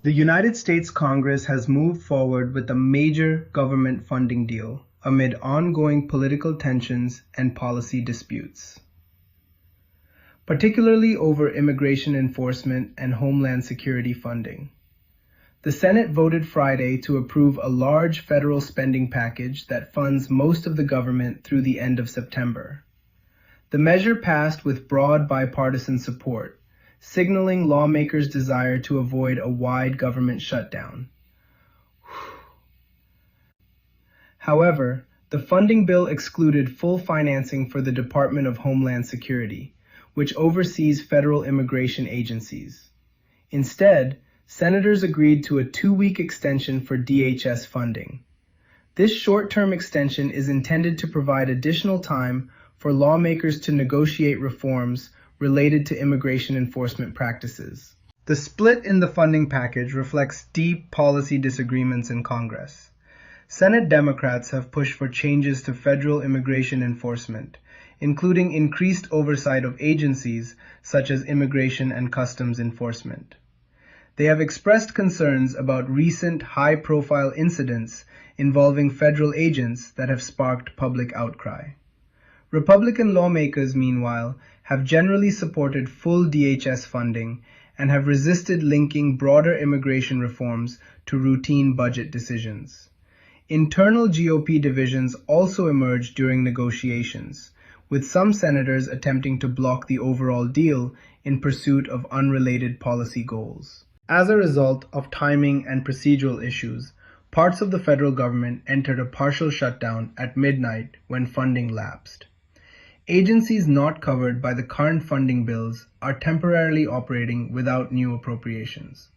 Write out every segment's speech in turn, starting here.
The United States Congress has moved forward with a major government funding deal amid ongoing political tensions and policy disputes, particularly over immigration enforcement and homeland security funding. The Senate voted Friday to approve a large federal spending package that funds most of the government through the end of September. The measure passed with broad bipartisan support, signaling lawmakers' desire to avoid a wide government shutdown. However, the funding bill excluded full financing for the Department of Homeland Security, which oversees federal immigration agencies. Instead, senators agreed to a 2-week extension for DHS funding. This short-term extension is intended to provide additional time for lawmakers to negotiate reforms related to immigration enforcement practices. The split in the funding package reflects deep policy disagreements in Congress. Senate Democrats have pushed for changes to federal immigration enforcement, including increased oversight of agencies such as Immigration and Customs Enforcement. They have expressed concerns about recent high-profile incidents involving federal agents that have sparked public outcry. Republican lawmakers, meanwhile, have generally supported full DHS funding and have resisted linking broader immigration reforms to routine budget decisions. Internal GOP divisions also emerged during negotiations, with some senators attempting to block the overall deal in pursuit of unrelated policy goals. As a result of timing and procedural issues, parts of the federal government entered a partial shutdown at midnight when funding lapsed. Agencies not covered by the current funding bills are temporarily operating without new appropriations.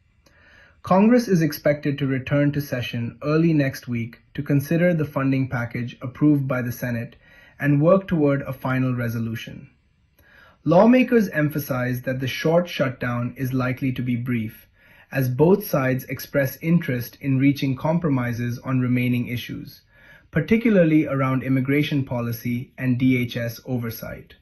Congress is expected to return to session early next week to consider the funding package approved by the Senate and work toward a final resolution. Lawmakers emphasize that the short shutdown is likely to be brief, as both sides express interest in reaching compromises on remaining issues, particularly around immigration policy and DHS oversight.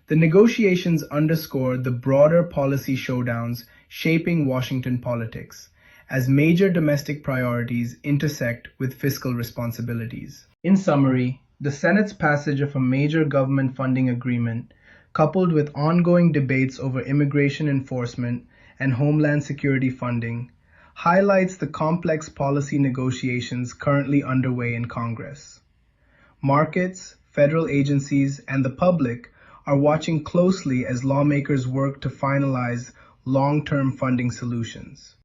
The negotiations underscore the broader policy showdowns shaping Washington politics, as major domestic priorities intersect with fiscal responsibilities. In summary, the Senate's passage of a major government funding agreement, coupled with ongoing debates over immigration enforcement and homeland security funding, highlights the complex policy negotiations currently underway in Congress. Markets, federal agencies, and the public are watching closely as lawmakers work to finalize long-term funding solutions.